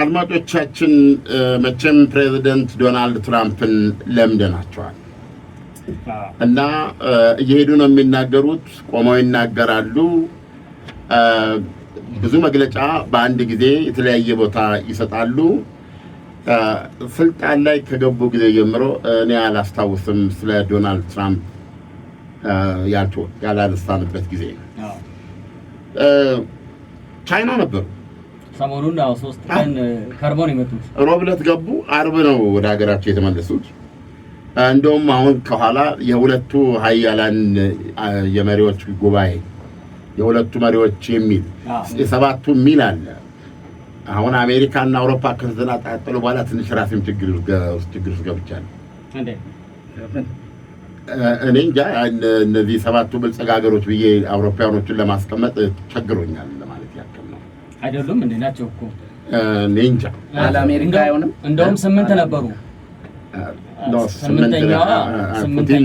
አድማጮቻችን መቼም ፕሬዚደንት ዶናልድ ትራምፕን ለምደናቸዋል እና እየሄዱ ነው የሚናገሩት፣ ቆመው ይናገራሉ። ብዙ መግለጫ በአንድ ጊዜ የተለያየ ቦታ ይሰጣሉ። ስልጣን ላይ ከገቡ ጊዜ ጀምሮ እኔ አላስታውስም ስለ ዶናልድ ትራምፕ ያላነሳንበት ጊዜ። ቻይና ነበሩ ሰሞኑን 3 ቀን ከርሞን የመጡት ሮብ ዕለት ገቡ። አርብ ነው ወደ ሀገራቸው የተመለሱት። እንደውም አሁን ከኋላ የሁለቱ ሀያላን የመሪዎች ጉባኤ የሁለቱ መሪዎች የሚል የሰባቱ ሚል አለ። አሁን አሜሪካና አውሮፓ ከተናጣጠሉ በኋላ ትንሽ ራሴም ችግር ውስጥ ገብቻለሁ። እኔ እንጃ እነዚህ ሰባቱ ብልጽግ ሀገሮች ብዬ አውሮፓውያኖችን ለማስቀመጥ ቸግሮኛል ለማለት ያክል ነው። አይደሉም እንዴ? ናቸው እኮ እኔ እንጃ። አሜሪካ አይሆንም። እንደውም 8 ነበሩ። ስምንተኛው ፑቲን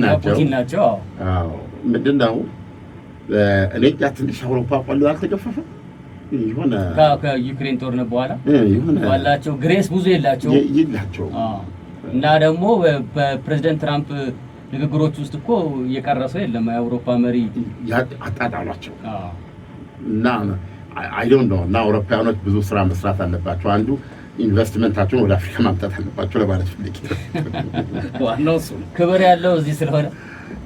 ናቸው። አዎ ምንድን ነው እኔ እንጃ። ትንሽ አውሮፓ ቆሎ አልተገፈፈም ይሆነ ከዩክሬን ጦርነት በኋላ ባላቸው ግሬስ ብዙ የላቸው እና ደግሞ በፕሬዝዳንት ትራምፕ ንግግሮች ውስጥ እኮ የቀረሰው የለም። የአውሮፓ መሪ አጣጣሏቸው እና አይ ዶንት ኖ እና አውሮፓውያኖች ብዙ ስራ መስራት አለባቸው። አንዱ ኢንቨስትመንታቸውን ወደ አፍሪካ ማምጣት አለባቸው ለማለት ፈልጌ። ዋናው እሱ ክብር ያለው እዚህ ስለሆነ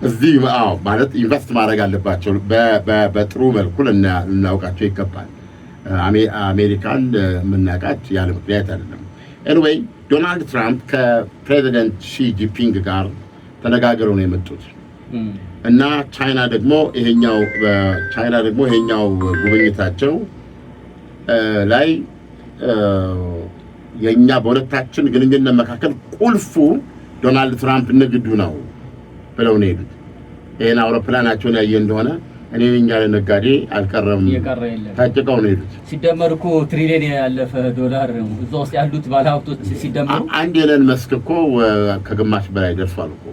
እዚህ ማለት ኢንቨስት ማድረግ አለባቸው። በጥሩ መልኩ ልናውቃቸው ይገባል። አሜሪካን የምናውቃት ያለ ምክንያት አይደለም። ኤኒዌይ ዶናልድ ትራምፕ ከፕሬዚደንት ሺ ጂንፒንግ ጋር ተነጋግረው ነው የመጡት እና ቻይና ደግሞ ይሄኛው ጉብኝታቸው ላይ የኛ በሁለታችን ግንኙነት መካከል ቁልፉ ዶናልድ ትራምፕ ንግዱ ነው ብለው ነው የሄዱት። ይሄን አውሮፕላናቸውን ያየ እንደሆነ እኔ ነኝ ያለ ነጋዴ አልቀረም ታጭቀው ነው የሄዱት። ሲደመር እኮ ትሪሊየን ያለፈ ዶላር እዛ ውስጥ ያሉት ባለሀብቶች ሲደመሩ አንድ ኤለን መስክ እኮ ከግማሽ በላይ ደርሷል እኮ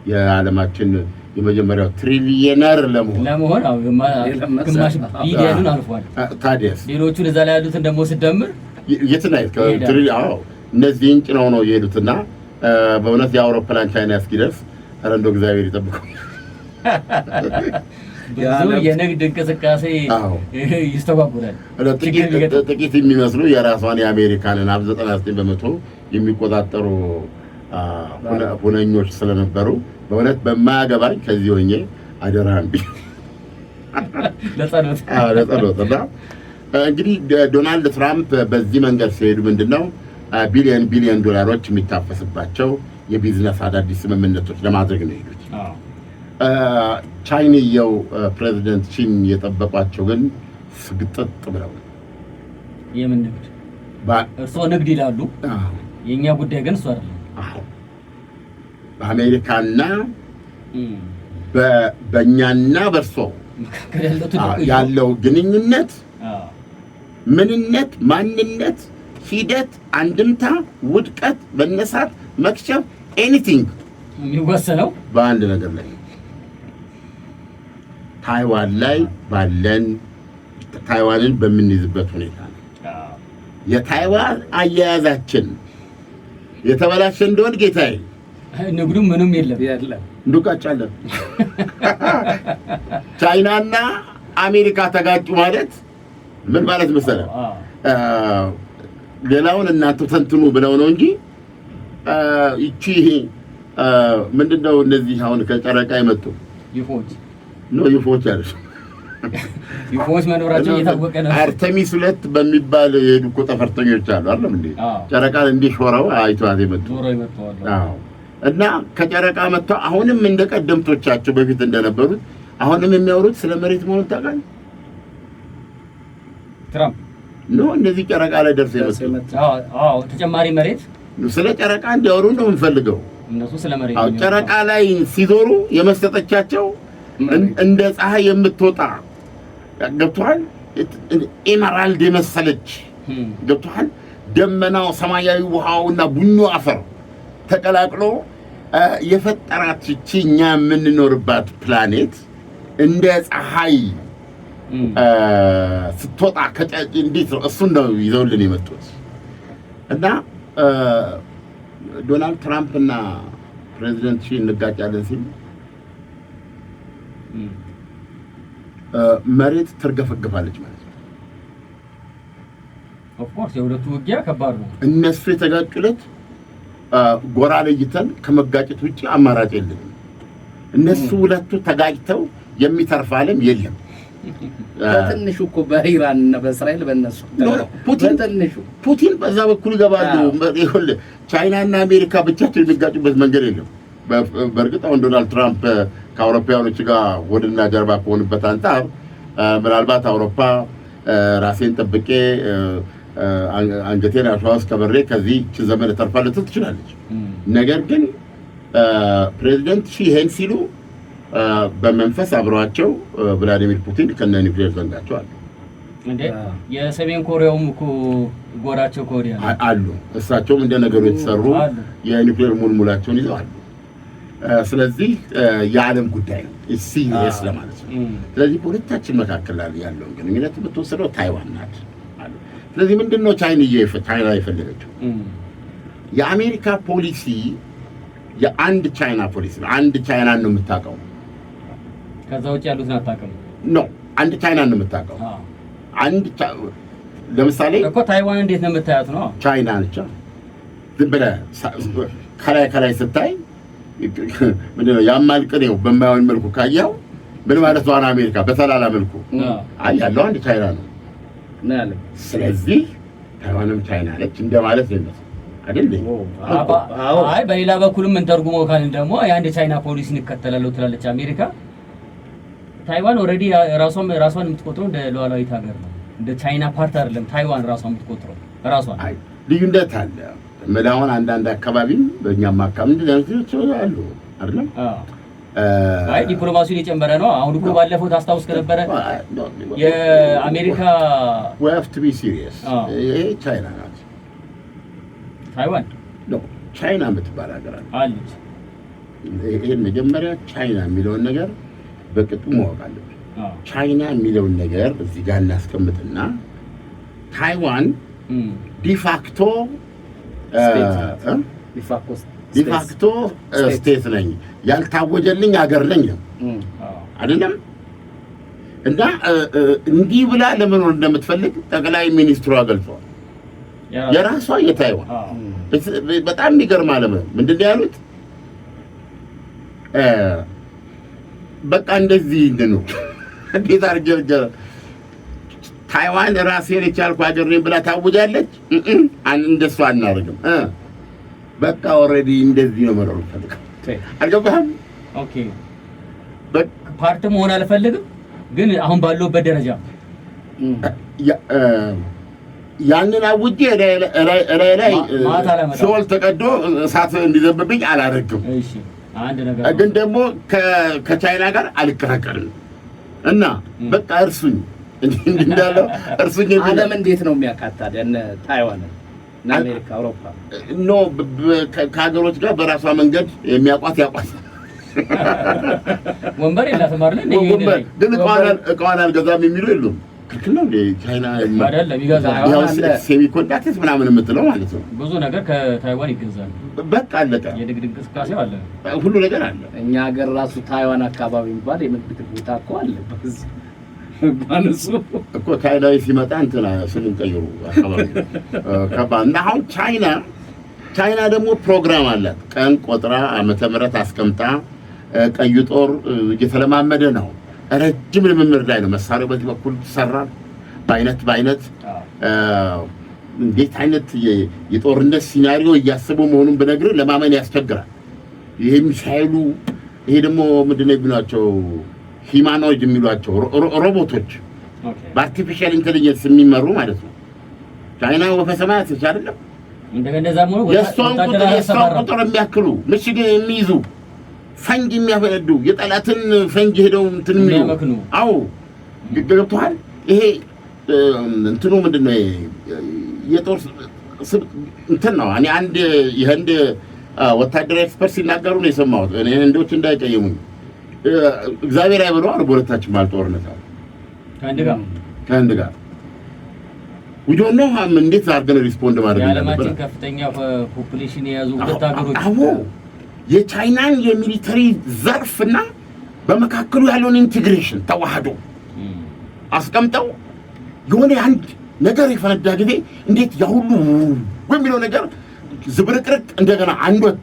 የዓለማችን የመጀመሪያው ትሪሊየነር ለመሆን ግማሽ ቢሊየኑን አልፏል። ታዲያስ ሌሎቹን እዛ ላይ ያሉትን ደግሞ ሲደመር የትናየት እነዚህ እንጭ ነው የሄዱትና በእውነት የአውሮፕላን ቻይና እስኪደርስ ኧረ እንደው እግዚአብሔር ይጠብቀው። ብዙ የንግድ እንቅስቃሴ ይስተጓጉላል። ጥቂት የሚመስሉ የራሷን የአሜሪካንን 99% የሚቆጣጠሩ ሁነኞች ስለነበሩ በእውነት በማያገባኝ ከዚህ ሆኜ አደራህን ለጸሎት እና እንግዲህ ዶናልድ ትራምፕ በዚህ መንገድ ሲሄዱ ምንድነው ቢሊዮን ዶላሮች የሚታፈስባቸው የቢዝነስ አዳዲስ ስምምነቶች ለማድረግ ነው የሄዱት። ቻይናው ፕሬዚደንት ቺን የጠበቋቸው ግን ስግጥጥ ብለው የምን ንግድ እርስዎ ንግድ ይላሉ፣ የኛ ጉዳይ ግን እሱ አይደለም። በአሜሪካና በእኛና በእርሶ ያለው ግንኙነት ምንነት፣ ማንነት፣ ሂደት፣ አንድምታ፣ ውድቀት፣ መነሳት፣ መክሸፍ ኤኒቲንግ የሚወሰነው በአንድ ነገር ላይ ታይዋን ላይ ባለን ታይዋንን በምንይዝበት ሁኔታ ነው። የታይዋን አያያዛችን የተበላሸ እንደሆነ ጌታዬ ንግዱ ምንም የለም እንዱቃጫለን። ቻይናና አሜሪካ ተጋጩ ማለት ምን ማለት መሰለህ? ሌላውን እናንተ ተንትኑ ብለው ነው እንጂ እቺ ምንድነው እነዚህ አሁን ከጨረቃ የመጡ ዩፎች አይደል? ዩፎች መኖራቸው እየታወቀ ነው። አርተሚስ 2 በሚባል የሄዱ እኮ ጠፈርተኞች አሉ አይደል እንዴ? ጨረቃን እንዲሾረው አይቷት የመጡ አዎ። እና ከጨረቃ መጥተው አሁንም እንደቀደምቶቻቸው በፊት እንደነበሩት አሁንም የሚያወሩት ስለ መሬት መሆኑን ታውቃለህ? ትራምፕ እንደዚህ ጨረቃ ላይ ደርሰው የመጡ ተጨማሪ መሬት ስለ ጨረቃ እንዲያወሩ ነው የምንፈልገው። እነሱ ስለ መሬት ጨረቃ ላይ ሲዞሩ የመሰጠቻቸው እንደ ፀሐይ የምትወጣ ገብቶሃል? ኤመራልድ የመሰለች ገብቶሃል? ደመናው፣ ሰማያዊ ውሃውና ቡኒ አፈር ተቀላቅሎ የፈጠራት እቺ እኛ የምንኖርባት ፕላኔት እንደ ፀሐይ ስትወጣ እንዴት ነው? እሱን ነው ይዘውልን የመጡት። እና ዶናልድ ትራምፕ እና ፕሬዚደንት ሺ እንጋጫለን ሲል መሬት ትርገፈገፋለች ማለት ነው። ኦፍ ኮርስ የሁለቱ ውጊያ ከባድ ነው። እነሱ የተጋጩለት ጎራ ለይተን ከመጋጨት ውጪ አማራጭ የለም። እነሱ ሁለቱ ተጋጭተው የሚተርፍ ዓለም የለም። በትንሹ እኮ በኢራን እና በእስራኤል በእነሱ ፑቲን በዛ በኩል ይገባሉ። ይኸውልህ ቻይና እና አሜሪካ ብቻቸው የሚጋጩበት መንገድ የለም። በእርግጥ አሁን ዶናልድ ትራምፕ ከአውሮፓውያኖች ጋር ወድና ጀርባ ከሆኑበት አንጻር ምናልባት አውሮፓ ራሴን ጠብቄ አንገቴን አሸዋ ውስጥ ከበሬ ከዚህ ዘመን ተርፋለች ትችላለች። ነገር ግን ፕሬዚደንት ሺ ይሄን ሲሉ በመንፈስ አብረዋቸው ቭላዲሚር ፑቲን ከነ ኒውክሌር ዘንጋቸው አሉ። እንዴ የሰሜን ኮሪያውም እኮ ጎራቸው ኮሪያ አሉ። እሳቸውም እንደ ነገሩ የተሰሩ የኒውክሌር ሙልሙላቸውን ይዘዋል። ስለዚህ የዓለም ጉዳይ ነው ሲሪየስ ለማለት ነው። ስለዚህ በሁለታችን መካከል ያለውን ግንኙነት የምትወስደው ታይዋን ናት። ስለዚህ ምንድነው ቻይና የፈለገችው? የአሜሪካ ፖሊሲ የአንድ ቻይና ፖሊሲ ነው። አንድ ቻይና ነው የምታውቀው። ከዛ ውጭ ያሉትን አታውቅም። ኖ አንድ ቻይና ነው የምታውቀው። ለምሳሌ እኮ ታይዋን እንዴት ነው የምታያት ነው? ቻይና ነች። ዝም ብለህ ከላይ ስታይ ምንድነው ያማልቅኔው በማይሆን መልኩ ካየው ምን ማለት ነው? አሜሪካ በተላላ መልኩ ያለው አንድ ቻይና ነው። ስለዚህ ታይዋንም ቻይና ነች እንደማለት ነው አይደል? አይ በሌላ በኩልም እንተርጉመው ካልን ደግሞ የአንድ ቻይና ፖሊሲ እንከተላለው ትላለች አሜሪካ። ታይዋን ኦልሬዲ ራሷን የምትቆጥረው እንደ ሉዓላዊት ሀገር ነው። እንደ ቻይና ፓርት አይደለም ታይዋን ራሷን የምትቆጥረው ራሷን። አይ ልዩነት አለ። መላውን አንዳንድ አካባቢም በእኛም አካባቢ እንደዚህ አሉ አይደል? አይ ዲፕሎማሲውን የጨመረ ነው። አሁን እኮ ባለፈው ታስታውስ ከነበረ የአሜሪካ we have to be serious ይሄ ቻይና ናት። ታይዋን ነው ቻይና የምትባል ሀገር አለች። ይሄን መጀመሪያ ቻይና የሚለውን ነገር በቅጡ ማወቅ አለብን። ቻይና የሚለውን ነገር እዚህ ጋር እናስቀምጥና ታይዋን ዲፋክቶ ስቴት ነኝ ያልታወጀልኝ ሀገር ነኝ አይደለም። እና እንዲህ ብላ ለመኖር እንደምትፈልግ ጠቅላይ ሚኒስትሯ ገልጸዋል። የራሷ የታይዋን በጣም የሚገርም ዓለም ነው። ምንድን ነው ያሉት? በቃ እንደዚህ ነው እንዴት አድርጌ ታይዋን ራሴን የቻልኩ ሀገር ነኝ ብላ ታውጃለች። እንደሱ አናደርግም። በቃ ኦልሬዲ እንደዚህ ነው መኖር ፈልገው አልገባህም? ኦኬ ፓርት መሆን አልፈልግም፣ ግን አሁን ባለውበት ደረጃ ያንን አውጄ ላይ ሲኦል ተቀዶ እሳት እንዲዘብብኝ አላደርግም። እሺ አንድ ነገር ግን ደግሞ ከቻይና ጋር አልቀራቀርም እና በቃ እርሱኝ እንዳለው እርሱኝ። ዓለም እንዴት ነው የሚያካታድ እነ ታይዋን እና አሜሪካ አውሮፓ ኖ ከሀገሮች ጋር በራሷ መንገድ የሚያቋት ያቋት ወንበር የላትም አይደል? ግን እቃዋን አልገዛም የሚሉ የሉም። ክልክል ነው ቻይና አይደለም ይገዛል። ያው ሴሚኮንዳክተር ምናምን የምትለው ማለት ነው። ብዙ ነገር ከታይዋን ይገዛል። በቃ አለቀ። የንግድ እንቅስቃሴው አለ፣ ሁሉ ነገር አለ። እኛ ሀገር ራሱ ታይዋን አካባቢ የሚባል የንግድ ቦታ እኮ አለ። ባነሱ እኮ ቻይናዊ ሲመጣ እንትና ስሙን ቀይሩ አካባቢ ከባና አሁን ቻይና ደግሞ ፕሮግራም አላት። ቀን ቆጥራ ዓመተ ምህረት አስቀምጣ ቀዩ ጦር እየተለማመደ ነው። ረጅም ልምምድ ላይ ነው። መሳሪያው በዚህ በኩል ይሰራል። በአይነት እንዴት አይነት የጦርነት ሲናሪዮ እያሰቡ መሆኑን ብነግርህ ለማመን ያስቸግራል። ይሄ ሚሳኤሉ ይሄ ደግሞ ምንድነው የሚሏቸው ሂማኖይድ የሚሏቸው ሮቦቶች በአርቲፊሻል ኢንተለጀንስ የሚመሩ ማለት ነው። ቻይና ወፈ ሰማያት አይደለም እንደዛ ሞሩ የሷን ቁጥር የሚያክሉ ምሽግ የሚይዙ ፈንጅ የሚያፈነዱ የጠላትን ፈንጅ ሄደው እንትን የሚሉ አዎ ገብቶሃል። ይሄ እንትኑ ምንድነው የጦር እንትን ነው። እኔ አንድ የህንድ ወታደራዊ ኤክስፐርት ሲናገሩ ነው የሰማሁት። እኔ ህንዶች እንዳይቀየሙኝ እግዚአብሔር አይበለው አሉ። በሁለታችን ማለት ጦርነት አለ ከህንድ ጋር we don't know how እንዴት አድርገን ሪስፖንድ ማድረግ ያለማችን ከፍተኛ ፖፑሌሽን የያዙ ሁለት ሀገሮች አዎ የቻይናን የሚሊተሪ ዘርፍና በመካከሉ ያለውን ኢንቲግሬሽን ተዋህዶ አስቀምጠው የሆነ አንድ ነገር የፈነዳ ጊዜ እንዴት ያሁሉ ወሚለው ነገር ዝብርቅርቅ እንደገና አንድ ወጥ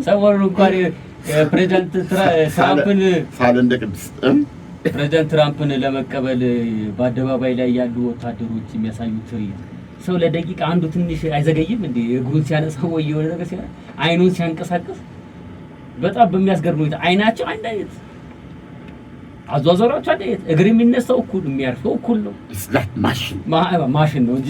ሰሞኑን እንኳን ፕሬዝዳንት ትራምፕን ሳለንደ ቅዱስ ፕሬዝዳንት ትራምፕን ለመቀበል በአደባባይ ላይ ያሉ ወታደሮች የሚያሳዩት ትርኢት ሰው ለደቂቃ አንዱ ትንሽ አይዘገይም እንዴ? እግሩን ሲያነሳው ወይ የሆነ ነገር ሲያ አይኑን ሲያንቀሳቅስ በጣም በሚያስገርም ሁኔታ አይናቸው አንድ አይነት አዟዟራቸው አንድ አይነት እግር የሚነሳው እኩል የሚያርፈው እኩል ነው። ስላት ማሽን ነው እንጂ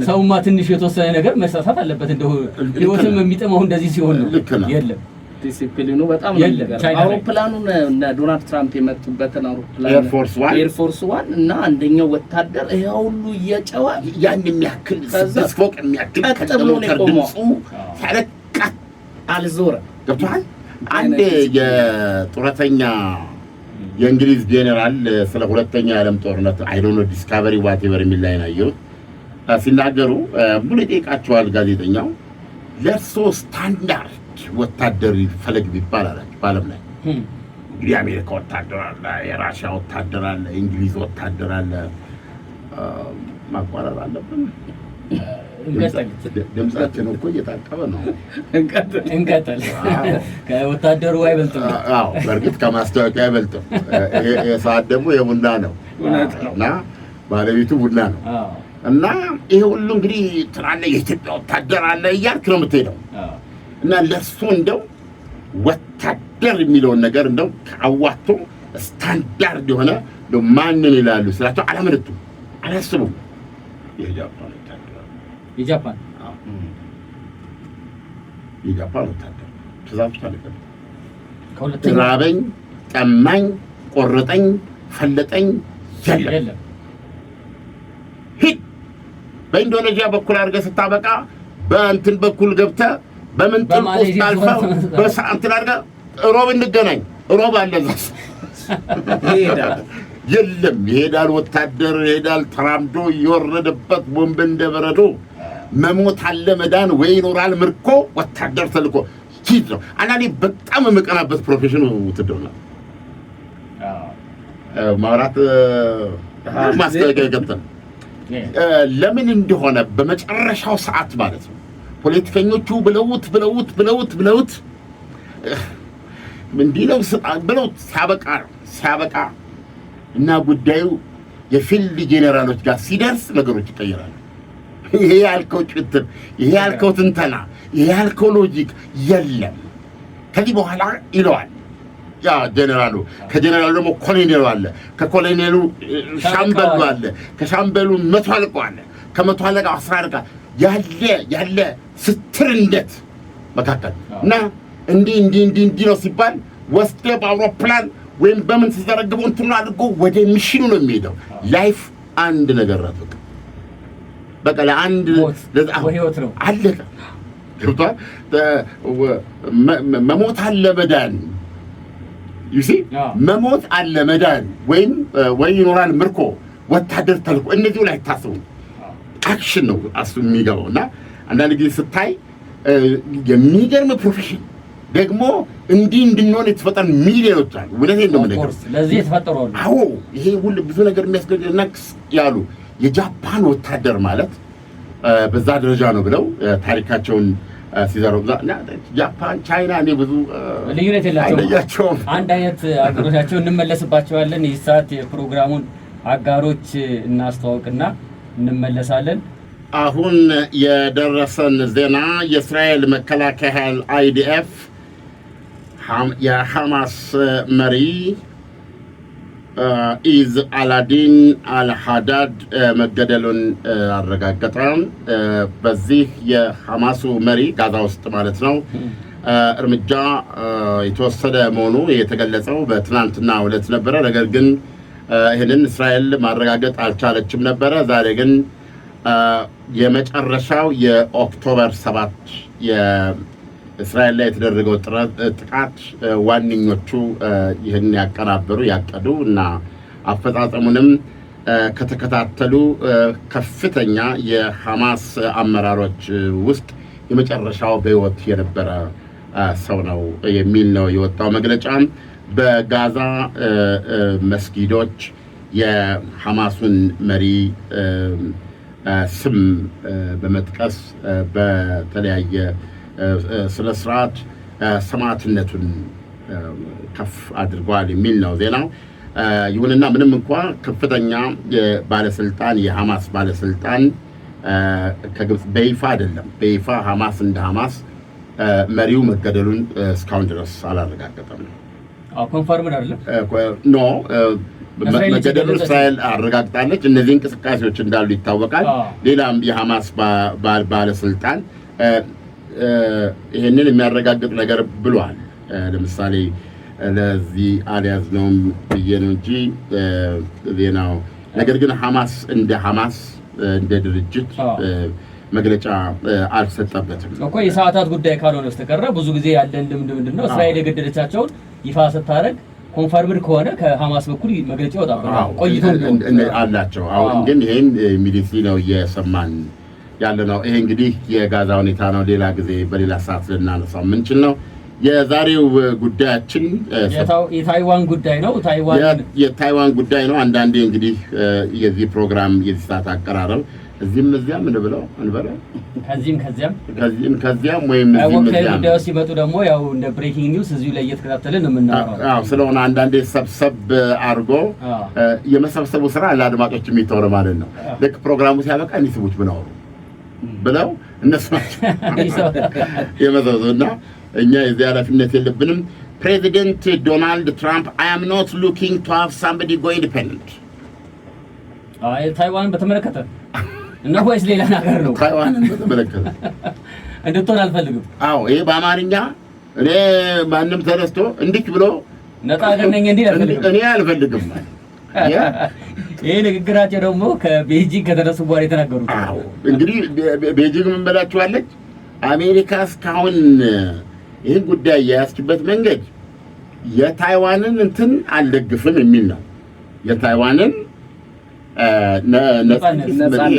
ሰውማ ትንሽ የተወሰነ ነገር መሳሳት አለበት። እንደው ህይወትም የሚጥመው እንደዚህ ሲሆን ነው። የለም ዲሲፕሊኑ በጣም ነው። አውሮፕላኑን እና ዶናልድ ትራምፕ የመጡበትን አውሮፕላን ኤር ፎርስ 1 እና አንደኛው ወታደር ይሄው ሁሉ እየጨዋ ያን የሚያክል ፎቅ የሚያክል ከተብሎ ነው የቆመው። ሳለቃ አልዞረ ገብቷል። አንድ የጡረተኛ የእንግሊዝ ጄኔራል ስለ ሁለተኛ ዓለም ጦርነት አይ ዶንት ኖ ዲስካቨሪ ዋትኤቨር የሚል ላይ ነው ሲናገሩ ሙሉ ጠይቃቸዋል ጋዜጠኛው ለርሶ ስታንዳርድ ወታደር ፈለግ ቢባል አላችሁ ባለም ላይ እንግዲህ አሜሪካ ወታደር አለ፣ የራሽያ ወታደር አለ፣ እንግሊዝ ወታደር አለ። ማቋረጥ አለብን። ድምጻችን እኮ እየታቀበ ነው። እንቀጥል። ከወታደሩ አይበልጥም። አዎ በእርግጥ ከማስታወቂያ አይበልጥም። ይሄ ሰዓት ደግሞ የቡና ነው እና ባለቤቱ ቡና ነው እና ይሄ ሁሉ እንግዲህ ትራለ የኢትዮጵያ ወታደር አለ እያልክ ነው የምትሄደው እና ለእሱ እንደው ወታደር የሚለውን ነገር እንደው ከአዋቶ ስታንዳርድ የሆነ ማንን ይላሉ ስላቸው አላመነቱ አላስቡም። የጃፓን ወታደር ትእዛዝ ታለቀ ከሁለተኛ ራበኝ፣ ጠማኝ፣ ቆረጠኝ፣ ፈለጠኝ የለም ሂድ በኢንዶኔዥያ በኩል አድርገህ ስታበቃ በእንትን በኩል ገብተህ በምን ጥልቁስ አልፈህ በሰዓት አድርገህ ሮብ እንገናኝ ሮብ አለ እዛስ የለም ይሄዳል። ወታደር ይሄዳል ተራምዶ እየወረደበት ቦምብ እንደበረዶ መሞት አለ መዳን ወይ ይኖራል ምርኮ ወታደር ተልኮ ሂድ ነው። አንዳንዴ በጣም የምቀናበት ፕሮፌሽን ውትድርና ማውራት ማስታወቂያ ገብተን ለምን እንደሆነ በመጨረሻው ሰዓት ማለት ነው ፖለቲከኞቹ ብለውት እንዲህ ነው ብለውት ሲያበቃ እና ጉዳዩ የፊልድ ጄኔራሎች ጋር ሲደርስ ነገሮች ይቀየራሉ። ይሄ ያልከው ጭትር፣ ይሄ ያልከው ትንተና፣ ይሄ ያልከው ሎጂክ የለም ከዚህ በኋላ ይለዋል ያ ጄኔራሉ። ከጄኔራሉ ደግሞ ኮሎኔሉ አለ፣ ከኮሎኔሉ ሻምበሉ አለ፣ ከሻምበሉ መቶ አለቃው አለ፣ ከመቶ አለቃው 10 አለቃ ያለ ስትርንደት መካከል እና እንዲህ ነው ሲባል ወስደ በአውሮፕላን ወይም በምን ተዘረግበው እንትን አድርጎ ወደ ሚሽኑ ነው የሚሄደው። ላይፍ አንድ ነገር ነው በቃ ለአንድ ህይወት ነው አለቀ። ገብቷል። መሞት አለ መዳን ዩሲ መሞት አለ መዳን ወይ ይኖራል ምርኮ ወታደር ተልኮ እነዚህ ላይ ታስቡ አክሽን ነው አሱ የሚገባውና አንዳንድ ጊዜ ስታይ የሚገርም ፕሮፌሽን ደግሞ እንዲህ እንድንሆን የተፈጠሩ ሚሊዮኖች አሉ። ወለዚህ ነው ነገር ለዚህ የተፈጠሩ አሉ። አዎ ይሄ ሁሉ ብዙ ነገር የሚያስገድልና ያሉ የጃፓን ወታደር ማለት በዛ ደረጃ ነው ብለው ታሪካቸውን ሲዘረጉና ጃፓን ቻይና ነው ብዙ ልዩነት የላቸውም። አንድ አይነት አገሮቻቸው እንመለስባቸዋለን። ይህ ሰዓት የፕሮግራሙን አጋሮች እናስተዋውቅና እንመለሳለን። አሁን የደረሰን ዜና የእስራኤል መከላከያ ኃይል አይዲኤፍ የሐማስ መሪ ኢዝ አላዲን አልሃዳድ መገደሉን አረጋገጠ። በዚህ የሐማሱ መሪ ጋዛ ውስጥ ማለት ነው እርምጃ የተወሰደ መሆኑ የተገለጸው በትናንትናው ዕለት ነበረ። ነገር ግን ይህንን እስራኤል ማረጋገጥ አልቻለችም ነበረ። ዛሬ ግን የመጨረሻው የኦክቶበር 7 የእስራኤል ላይ የተደረገው ጥቃት ዋነኞቹ ይህን ያቀናበሩ ያቀዱ እና አፈጻጸሙንም ከተከታተሉ ከፍተኛ የሐማስ አመራሮች ውስጥ የመጨረሻው በህይወት የነበረ ሰው ነው የሚል ነው የወጣው መግለጫ። በጋዛ መስጊዶች የሐማሱን መሪ ስም በመጥቀስ በተለያየ ስነ ስርዓት ሰማዕትነቱን ከፍ አድርጓል የሚል ነው ዜናው። ይሁንና ምንም እንኳን ከፍተኛ ባለስልጣን የሐማስ ባለስልጣን ከግብጽ በይፋ አይደለም በይፋ ሐማስ እንደ ሐማስ መሪው መገደሉን እስካሁን ድረስ አላረጋገጠም ነው። ኮንፈርም አይደለም ኖ መገደሉን እስራኤል አረጋግጣለች። እነዚህ እንቅስቃሴዎች እንዳሉ ይታወቃል። ሌላም የሐማስ ባለስልጣን ይሄንን የሚያረጋግጥ ነገር ብሏል። ለምሳሌ ለዚህ አልያዝነውም ብዬ ነው እንጂ ዜናው። ነገር ግን ሐማስ እንደ ድርጅት መግለጫ አልሰጠበትም እኮ የሰዓታት ጉዳይ ካልሆነ በስተቀር ብዙ ጊዜ ያለን ልምድ ምንድነው እስራኤል የገደለቻቸውን ይፋ ስታደርግ ኮንፈርምድ ከሆነ ከሐማስ በኩል መግለጫ ይወጣል ቆይቶ አላቸው። አሁን ግን ይሄን ኢሚዲየትሊ ነው እየሰማን ያለ ነው። ይሄ እንግዲህ የጋዛ ሁኔታ ነው። ሌላ ጊዜ በሌላ ሰዓት ልናነሳው የምንችል ነው። የዛሬው ጉዳያችን የታይዋን ጉዳይ ነው። የታይዋን ጉዳይ ነው። አንዳንዴ እንግዲህ የዚህ ፕሮግራም የዚህ ሰዓት አቀራረብ እዚህም እዚያም እንበለው ከዚያም ወይም እዚህም እዚያም ጉዳዩ ሲመጡ ደግሞ ያው እንደ ብሬኪንግ ኒውስ እዚሁ ላይ እየተከታተልን የምናወራው ስለሆነ አንዳንዴ ሰብሰብ አድርጎ የመሰብሰቡ ስራ ለአድማጮች የሚተወው ማለት ነው። ልክ ፕሮግራሙ ሲያበቃ እንዲስቡት ብናወሩ ብለው እነሱ የመሰብሰቡና እኛ የዚህ ኃላፊነት የለብንም። ፕሬዚደንት ዶናልድ ትራምፕ I am not looking to have somebody go independent ታይዋን በተመለከተ እና ወይስ ሌላ ነገር ነው? ታይዋንን በተመለከተ እንድትሆን አልፈልግም። አዎ ይሄ በአማርኛ እኔ ማንም ተነስቶ እንዲህ ብሎ ነፃ ሀገር ነኝ እንዲህ አልፈልግም። ይሄ ንግግራቸው ደግሞ ከቤጂንግ ከተነሱ በኋላ የተናገሩት። አዎ እንግዲህ ቤጂንግ ምን በላችኋለች? አሜሪካ እስካሁን ይህን ጉዳይ የያዝችበት መንገድ የታይዋንን እንትን አልደግፍም የሚል ነው። የታይዋንን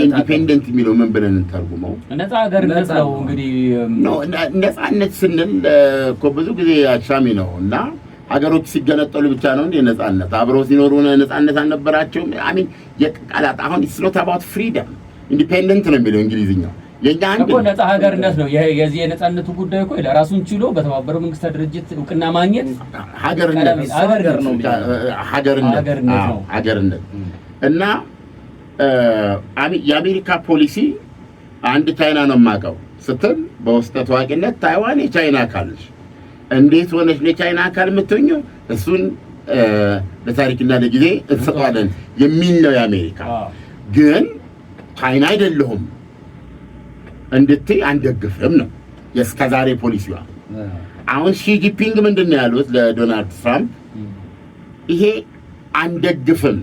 ኢንዲፔንደንት የሚለው ምን ብለን እንተርጉመው? ነፃ ሀገርነት ነው እንግዲህ ነፃነት ስንል እኮ ብዙ ጊዜ አሻሚ ነው እና ሀገሮች ሲገነጠሉ ብቻ ነው እንደ ነፃነት። አብረው ሲኖሩ ነፃነት አልነበራቸውም። አሚን የቃላት አሁን it's not about freedom ኢንዲፔንደንት ነው የሚለው እንግሊዝኛው። የኛ አንድ እኮ ነፃ ሀገርነት ነው። የዚህ የነፃነቱ ጉዳይ እኮ ለራሱን ችሎ በተባበሩት መንግስታት ድርጅት እውቅና ማግኘት ሀገርነት እና የአሜሪካ ፖሊሲ አንድ ቻይና ነው የማውቀው ስትል በውስጠ ታዋቂነት ታይዋን የቻይና አካል ነች። እንዴት ሆነች ለቻይና አካል የምትሆኘው? እሱን ለታሪክና ለጊዜ እንሰጣለን የሚል ነው የአሜሪካ። ግን ቻይና አይደለሁም እንድትይ አንደግፍም ነው የእስከዛሬ ፖሊሲዋ። አሁን ሺጂፒንግ ምንድን ነው ያሉት ለዶናልድ ትራምፕ? ይሄ አንደግፍም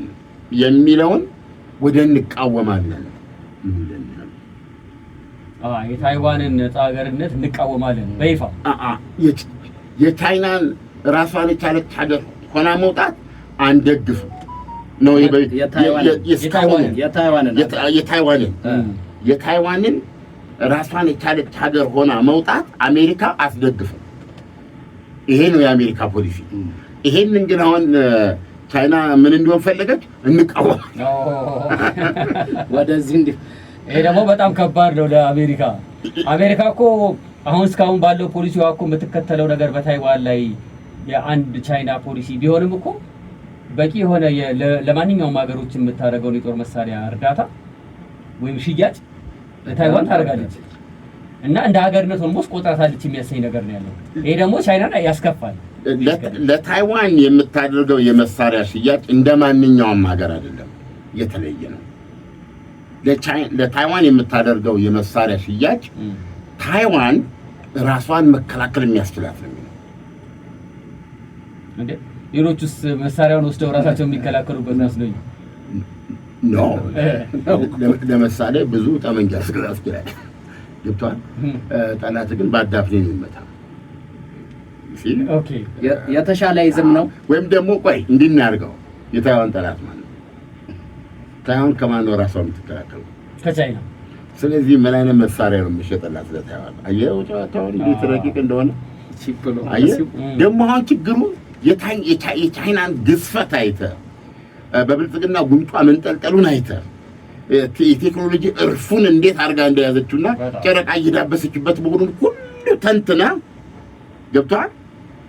የሚለውን ወደ እንቃወማለን። የታይዋንን ነፃ ሀገርነት እንቃወማለን በይፋ። የቻይናን ራሷን የቻለች ሀገር ሆና መውጣት አንደግፍም ነው። የታይዋንን ራሷን የቻለች ሀገር ሆና መውጣት አሜሪካ አስደግፍም። ይሄ ነው የአሜሪካ ፖሊሲ። ይሄንን ግን አሁን ቻይና ምን እንዲሆን ፈለገች? እንቃወም ወደዚህ እንዴ! ይሄ ደግሞ በጣም ከባድ ነው ለአሜሪካ። አሜሪካ እኮ አሁን እስካሁን ባለው ፖሊሲዋ እኮ የምትከተለው ነገር በታይዋን ላይ የአንድ ቻይና ፖሊሲ ቢሆንም እኮ በቂ የሆነ ለማንኛውም ሀገሮች የምታደርገውን የጦር መሳሪያ እርዳታ ወይም ሽያጭ ለታይዋን ታደርጋለች እና እንደ ሀገርነት ኦልሞስት ቆጥራታለች የሚያሰኝ ነገር ነው ያለው። ይሄ ደግሞ ቻይናን ያስከፋል። ለታይዋን የምታደርገው የመሳሪያ ሽያጭ እንደ ማንኛውም ሀገር አይደለም፣ የተለየ ነው። ለታይዋን የምታደርገው የመሳሪያ ሽያጭ ታይዋን ራሷን መከላከል የሚያስችላት ነው። እንዴ ሌሎቹስ መሳሪያውን ወስደው ራሳቸው የሚከላከሉበት መስሎኝ ነው። ለምሳሌ ብዙ ጠመንጃ ያስገላል ገብቷል። ጠላት ግን በአዳፍኔ የሚመታ ኦኬ የተሻለ ይዝም ነው። ወይም ደግሞ ቆይ እንድናርገው የታይዋን ጠላት ማለት ታይዋን ከማን ነው ራሷን የምትከላከለው? ከቻይና። ስለዚህ ምን አይነት መሳሪያ ነው የሚሸጥላት ለታይዋን? አየው ጨዋታውን እንዴት ረቂቅ እንደሆነ። አየህ ደግሞ አሁን ችግሩ የቻይናን ግዝፈት አይተህ በብልጽግና ጉንጯ መንጠልጠሉን አይተህ የቴክኖሎጂ እርፉን እንዴት አድርጋ እንደያዘችውና ጨረቃ እየዳበሰችበት መሆኑን ሁሉ ተንትና ገብቷል።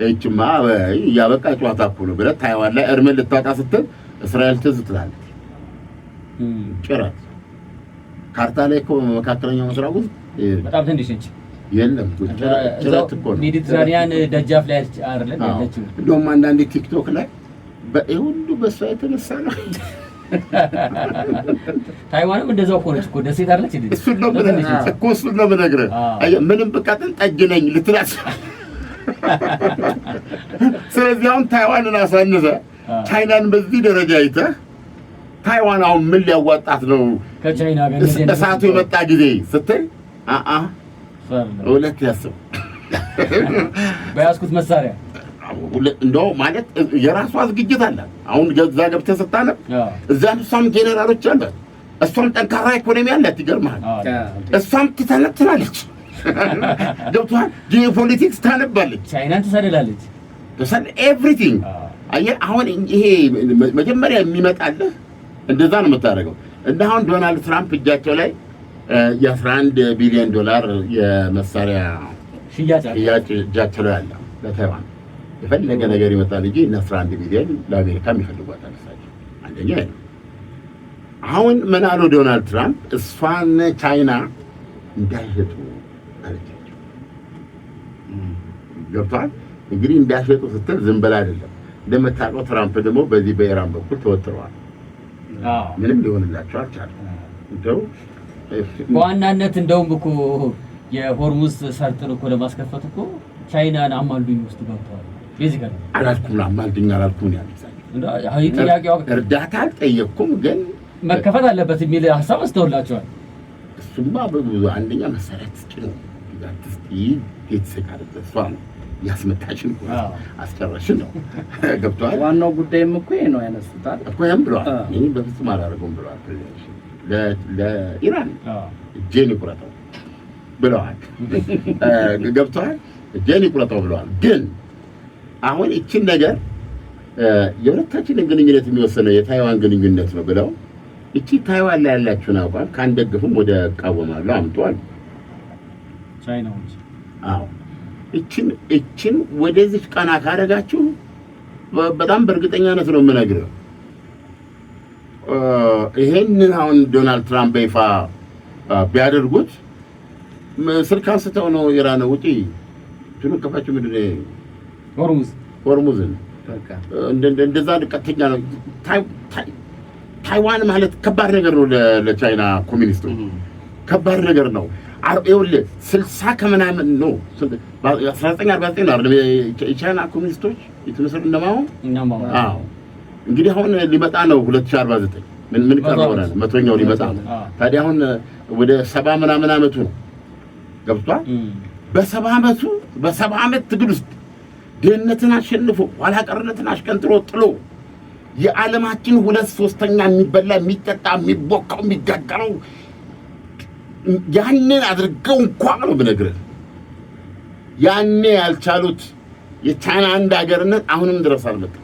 እቺማ ያበቃ ጨዋታ እኮ ነው ብለህ ታይዋን ላይ እርምን ልታወጣ ስትል እስራኤል ትዝ ትላለች። ጭረት ካርታ ላይ እኮ መካከለኛው ምስራቅ ውስጥ በጣም ትንሽ ነች። የለም ጭረት እኮ ነው። ሜዲትራኒያን ደጃፍ ላይ አይደለም ያለችው። እንደውም አንዳንዴ ቲክቶክ ላይ በሁሉ በሷ የተነሳ ነው። ታይዋንም እንደዛው እኮ ነች እኮ ደሴት አይደለች እንዴ? እሱን ነው የምነግርህ። ምንም ብቃትን ጠጅ ነኝ ልትላስ። ስለዚህ አሁን ታይዋንን አሳንሰህ ቻይናን በዚህ ደረጃ አይተህ ታይዋን አሁን ምን ሊያዋጣት ነው ከቻይና ጋር እሳቱ የመጣ ጊዜ ስትል ሁለት ያስብ በያዝኩት መሳሪያ እንደው ማለት የራሷ ዝግጅት አላት። አሁን ገዛ ገብተህ ስታነብ እዛም እሷም ጄኔራሎች አሏት። እሷም ጠንካራ ኢኮኖሚ አላት። ይገርምሃል። እሷም ትተነትናለች። ገብቶሃል። ጂኦፖለቲክስ ታነባለች። ቻይናን ትሰልላለች። ኤቭሪቲንግ አየህ። አሁን ይሄ መጀመሪያ የሚመጣልህ እንደዛ ነው የምታደርገው። እና አሁን ዶናልድ ትራምፕ እጃቸው ላይ የ11 ቢሊዮን ዶላር የመሳሪያ ሽያጭ እጃቸው ላይ አለ ለታይዋን። የፈለገ ነገር ይመጣል እንጂ እና 11 ቢሊዮን ለአሜሪካም ይፈልጓታል እሳቸው። አንደኛ ነው። አሁን ምን አሉ ዶናልድ ትራምፕ? እሷን ቻይና እንዳይሸጡ አለቻቸው። ገብቷል። እንግዲህ እንዳይሸጡ ስትል ዝም ብላ አይደለም። እንደምታውቀው ትራምፕ ደግሞ በዚህ በኢራን በኩል ተወጥረዋል። ምንም ሊሆንላቸው አልቻለም። እንደው በዋናነት እንደውም እኮ የሆርሙዝ ሰርጥን እኮ ለማስከፈት እኮ ቻይናን አማልዱኝ ውስጥ ገብተዋል። ቤዚካሊ አላልኩም አማልዱኝ አላልኩም ያልኩት አይ ጥያቄው እርዳታ አልጠየቅኩም፣ ግን መከፈት አለበት የሚል ሐሳብ አስተውላቸዋል። እሱማ በብዙ አንደኛ መሰረት ነው ያትስቲ የተሰካረ ተስፋ ነው ያስመታችን አስጨረሽን ነው ገብቷል። ዋናው ጉዳይም እኮ ይሄ ነው ያነሱታል እኮ ያም ብሏል። እኔ በፍጹም አላደርገውም ብሏል። ለኢራን እጄን ይቁረጠው ብለዋል። ገብቷል። እጄን ይቁረጠው ብለዋል። ግን አሁን እቺን ነገር የሁለታችንን ግንኙነት የሚወሰነው የታይዋን ግንኙነት ነው ብለው እቺ ታይዋን ላይ ያላችሁን አቋም ካንደግፉም ወደ ቃወማሉ አምጧል ቻይናዎች። አዎ እቺን ወደዚህ ቀና ካደረጋችሁ በጣም በእርግጠኛነት ነው የምነግርህ። ይሄንን አሁን ዶናልድ ትራምፕ በይፋ ቢያደርጉት ስልክ አንስተው ነው ኢራን ውጪ ትኑ ከፋችሁ ምንድን ነው ሆርሙዝን እንደዛ ቀጥተኛ ነው። ታይዋን ማለት ከባድ ነገር ነው ለቻይና ኮሚኒስቶች ከባድ ነገር ነው። ይኸውልህ 60 ከምናምን ነው 1949 አይደል የቻይና ኮሚኒስቶች የተመሰረቱት እንደማው አዎ እንግዲህ አሁን ሊመጣ ነው 2049 ምን ቀረው ነው መቶኛው ሊመጣ ነው። ታዲያ አሁን ወደ 70 ምናምን አመቱ ነው ገብቷል። በ70 ዓመት ትግል ውስጥ ድህነትን አሸንፎ ኋላ ቀርነትን አሽቀንጥሮ ጥሎ የዓለማችን 2/3 የሚበላ የሚጠጣ የሚቦካው የሚጋገረው ያንን አድርገው እንኳን ነው ብነግርህ ያኔ ያልቻሉት የቻይና አንድ ሀገርነት አሁንም ድረስ አልመጣም።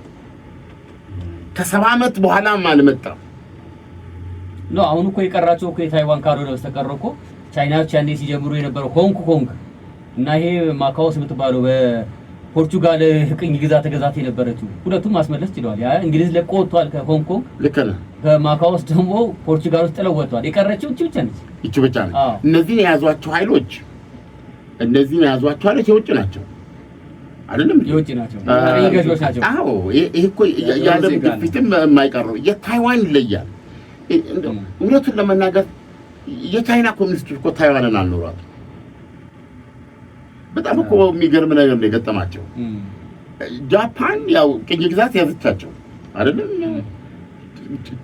ከ70 ዓመት በኋላም አልመጣም ነው። አሁን እኮ የቀራቸው እኮ የታይዋን ካልሆነ በስተቀር እኮ ቻይናዎች ያኔ ሲጀምሩ የነበረው ሆንግ ኮንግ እና ይሄ ማካኦስ የምትባለው በፖርቹጋል ቅኝ ግዛት የነበረችው ሁለቱም ማስመለስ ችለዋል። ያ እንግሊዝ ለቆ ወጥቷል ከሆንግ ኮንግ። ልክ ነህ። ከማካኦስ ደግሞ ፖርቹጋል ውስጥ ጥለው ወጥቷል። የቀረችው እቺ ብቻ ነች። እቺ ብቻ ነች። እነዚህን የያዟቸው ኃይሎች የውጭ ናቸው አይደለም? የውጭ ናቸው። የገዢዎች ናቸው። አዎ ይሄ እኮ ያለም ግፊትም የማይቀር ነው። የታይዋን ይለያል። እውነቱን ለመናገር የቻይና ኮሚኒስቶች እኮ ታይዋንን አልኖሯት። በጣም እኮ የሚገርም ነገር ነው የገጠማቸው። ጃፓን ያው ቅኝ ግዛት ያዘቻቸው አይደለም?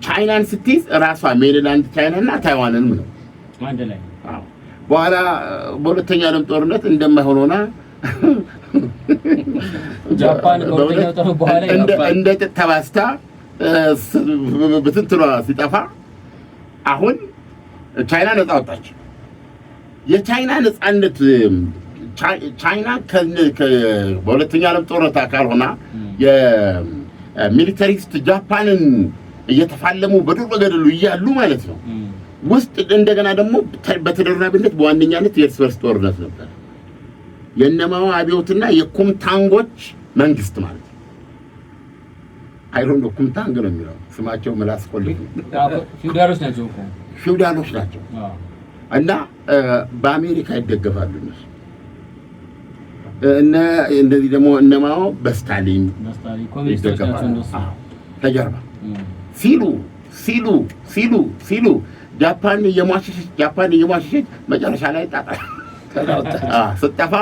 ቻይናን ስትይዝ ራሷ ሜንላንድ ቻይናና ታይዋንንም ነው አንድ ላይ። አዎ በኋላ በሁለተኛው ዓለም ጦርነት እንደማይሆን ሆና ጃፓን በሁለተኛው ጦርነት በኋላ እንደ ተባስታ በትንትኗ ሲጠፋ አሁን ቻይና ነፃ ወጣች። የቻይና ነፃነት ቻይና በሁለተኛው ዓለም ጦርነት አካል ሆና የሚሊተሪስት ጃፓንን እየተፋለሙ በዱር በገደሉ እያሉ ማለት ነው ውስጥ እንደገና ደግሞ በተደራቢነት በዋነኛነት የእርስ በርስ ጦርነት ነበር። የነማው አብዮትና የኩምታንጎች መንግስት ማለት ነው። አይሮን ኩምታንግ ነው የሚለው ስማቸው ምላስ ቆልፍ ፊውዳሎች ናቸው እና በአሜሪካ ይደገፋሉ እነሱ እና እንደዚህ ደግሞ እነማው በስታሊን ይደገፋሉ ተጀርባ ሲሉ ጃፓን የሟሸሸች መጨረሻ ላይ ጣጣ ስጠፋ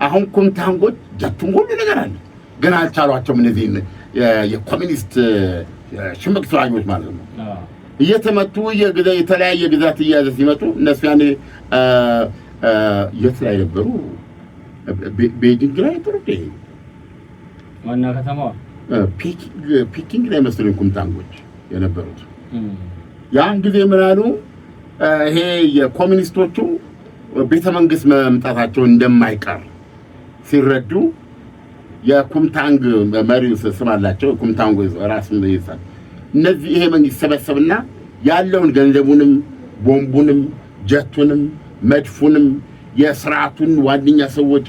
አሁን ኩምታንጎች ጀቱን ሁሉ ነገር አለ ግን አልቻሏቸውም። እነዚህ የኮሚኒስት ሽምቅ ተዋጊዎች ማለት ነው እየተመቱ የተለያየ ግዛት እያዘ ሲመጡ እነሱ ያኔ የት ላይ ነበሩ? ቤጂንግ ላይ ነበሩ። ዋና ከተማዋ ፒኪንግ ላይ መስሎኝ ኩምታንጎች የነበሩት። ያን ጊዜ ምን አሉ? ይሄ የኮሚኒስቶቹ ቤተ መንግስት መምጣታቸው እንደማይቀር ሲረዱ የኩምታንግ መሪው ስም አላቸው። ኩምታንግ ራስ ይይዛል። እነዚህ ይሄ መንግስት ሰበሰብና ያለውን ገንዘቡንም ቦምቡንም ጀቱንም መድፉንም የስርዓቱን ዋነኛ ሰዎች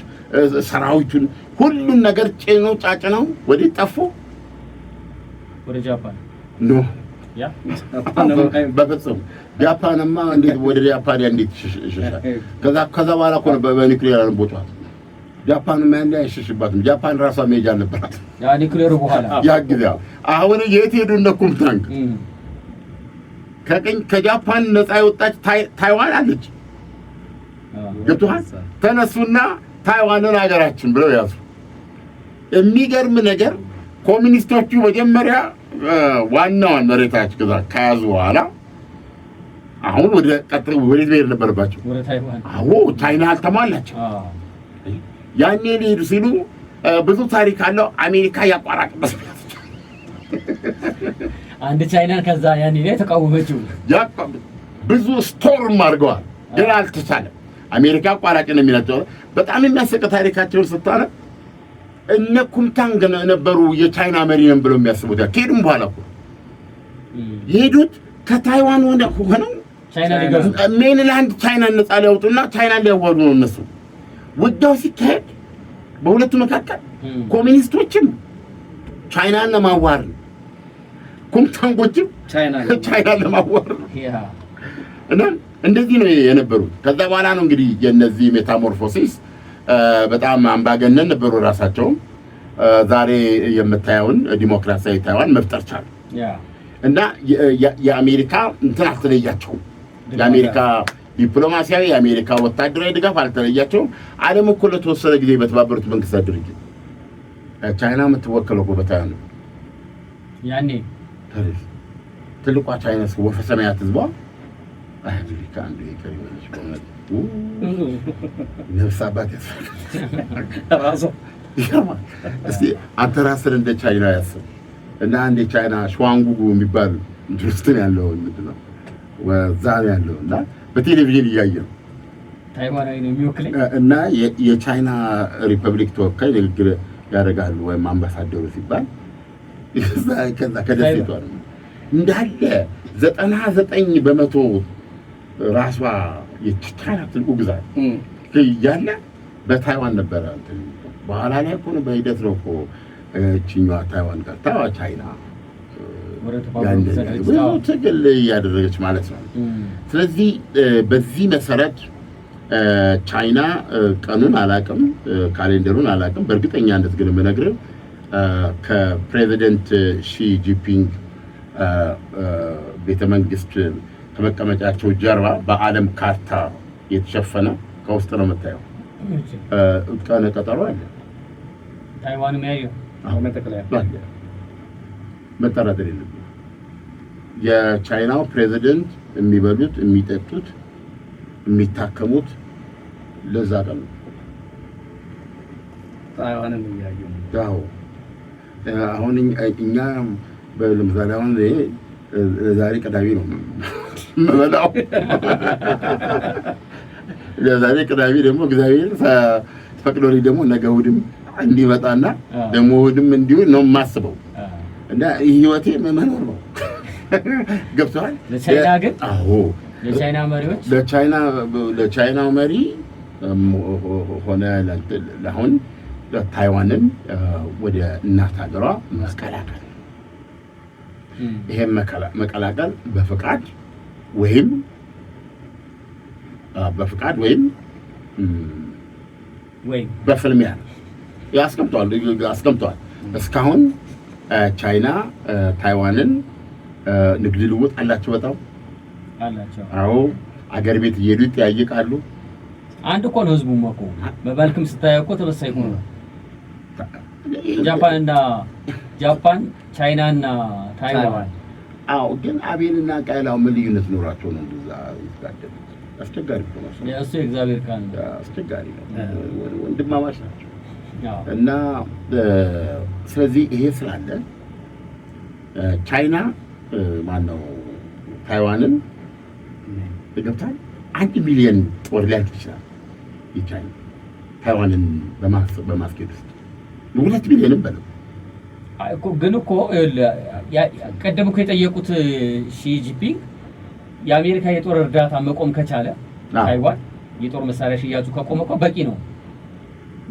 ሰራዊቱን ሁሉን ነገር ጫጭነው ወደ ጠፉ ወደ ጃፓን ኖ ያ በፍጹም ጃፓንማ እንዴት ወደ ጃፓን እንዴት ይሸሻል? ከዛ በኋላ እኮ ነው በኒውክሌር ቦታው ጃፓን ማን ያሽሽባትም ጃፓን ራሷ ሜጃ አልነበራት ያ ኒውክሌር በኋላ ያ ጊዜ አሁን የት ሄዱ እነ ኩምታንግ? ከጃፓን ነፃ የወጣች ታይዋን አለች። ገብቶሃል? ተነሱና ታይዋንን ሀገራችን ብለው ያዙ። የሚገርም ነገር ኮሚኒስቶቹ መጀመሪያ ዋናዋን መሬታች ከያዙ በኋላ አሁን ወደ ብሔር ነበረባቸው። አዎ ቻይና አልተሟላቸው። ያኔ ሊሄዱ ሲሉ ብዙ ታሪክ አለው። አሜሪካ ያቋራጥበት አንድ ቻይና ከዛ ያኔ ላይ ተቃወመችው። ብዙ ስቶርም አድርገዋል ግን አልተቻለም። አሜሪካ አቋራጭ ነው የሚላቸው። በጣም የሚያስቅ ታሪካቸውን ስታነ እነ ኩምታንግ ነበሩ የቻይና መሪ ነን ብለው የሚያስቡት። ከሄዱም በኋላ እኮ የሄዱት ከታይዋን ሆነው ቻይና ሊገዙ ሜንላንድ ቻይና ነፃ ሊያወጡና ቻይና ሊያዋዱ ነው እነሱ። ውጊያው ሲካሄድ በሁለቱ መካከል ኮሚኒስቶችም ቻይናን ለማዋር ኩምታንጎችም ቻይናን ለማዋር እና እንደዚህ ነው የነበሩት። ከዛ በኋላ ነው እንግዲህ የነዚህ ሜታሞርፎሲስ በጣም አምባገነን ነበሩ ራሳቸው። ዛሬ የምታየውን ዲሞክራሲያዊ ታይዋን መፍጠር ቻሉ እና የአሜሪካ እንትን አልተለያቸውም። የአሜሪካ ዲፕሎማሲያዊ የአሜሪካ ወታደራዊ ድጋፍ አልተለያቸውም። ዓለም እኮ ለተወሰነ ጊዜ በተባበሩት መንግስታት ድርጅት ቻይና የምትወከለው እኮ በታይዋን ነው። ያኔ ትልቋ ቻይና ወፈ ሰማያት ህዝቧ አሜሪካ አንዱ የከሪዎች ቆመት ነፍስ አባት ያሰራራሱ እስቲ አንተ ራስህን እንደ ቻይና ያስብ እና አንድ ቻይና ሹዋንጉጉ የሚባል ድርጅት ያለው ምንድነው ወዛን ያለው እና በቴሌቪዥን እያየው ታይዋናዊ ነው የሚወክለኝ እና የቻይና ሪፐብሊክ ተወካይ ንግግር ያደርጋሉ ወይም አምባሳደሩ ሲባል ከዛ ከደሴቷ ነው እንዳለ 99% ራሷ የቻይና ትልቁ ግዛት ያለ በታይዋን ነበር። በኋላ ላይ እኮ ነው በሂደት ነው እኮ እቺኛዋ ታይዋን ጋር ቻይና ትግል እያደረገች ማለት ነው። ስለዚህ በዚህ መሰረት ቻይና ቀኑን አላውቅም፣ ካሌንደሩን አላውቅም። በእርግጠኛነት ግን የምነግርህ ከፕሬዚደንት ሺ ጂንፒንግ ቤተ መንግስት ከመቀመጫቸው ጀርባ በዓለም ካርታ የተሸፈነ ከውስጥ ነው የምታየው ቀነ ቀጠሮ አለ። ታይዋንም ያየው አሁን ተከላያ መጠራጠር የለብንም። የቻይናው ፕሬዚደንት የሚበሉት የሚጠጡት የሚታከሙት ለዛ ቀን ነው። ታይዋንም ያየው አሁን እኛ በለምሳሌ አሁን ዛሬ ቅዳሜ ነው የምበላው። ዛሬ ቅዳሜ ደግሞ እግዚአብሔር ፈቅዶልኝ ደግሞ ነገ እሑድም እንዲመጣና ደግሞ እሑድም እንዲሁ ነው የማስበው እና ህይወቴ መኖር ነው። ገብቶሃል? ለቻይና ግን አዎ ለቻይና መሪዎች ለቻይናው መሪ ሆነ ለአሁን ታይዋንን ወደ እናት ሀገሯ መቀላቀል ይሄን መቀላቀል በፍቃድ ወይም በፍልሚያ አስቀምጠዋል። እስካሁን ቻይና ታይዋንን ንግድ ልውውጥ አላቸው፣ በጣም አላቸው። አዎ አገር ቤት እየሄዱ ይጠያየቃሉ። አንድ እኮ ነው ህዝቡም እኮ በመልክም ስታየው እኮ ተመሳሳይ ሆኖ ጃፓን ቻይናና ታይዋን። አዎ ግን አቤልና ቃይላው ምን ልዩነት ኖራቸው ነው እንደዛ ይታደሉ? አስቸጋሪ ነው። እሱ የእግዚአብሔር ቃል ነው። አስቸጋሪ ነው። ወንድማማች ናቸው እና ስለዚህ ይሄ ስላለ ቻይና ማነው ታይዋንን ይገብታል 1 ሚሊዮን ጦር ሊያልቅ ይችላል። የቻይና ታይዋንን በማስኬድ ውስጥ 2 ሚሊዮን በለው እኮ ግን እኮ ቀደም እኮ የጠየቁት ሺ ጂንፒንግ የአሜሪካ የጦር እርዳታ መቆም ከቻለ ታይዋን የጦር መሳሪያ ሽያጩ ከቆመ እኮ በቂ ነው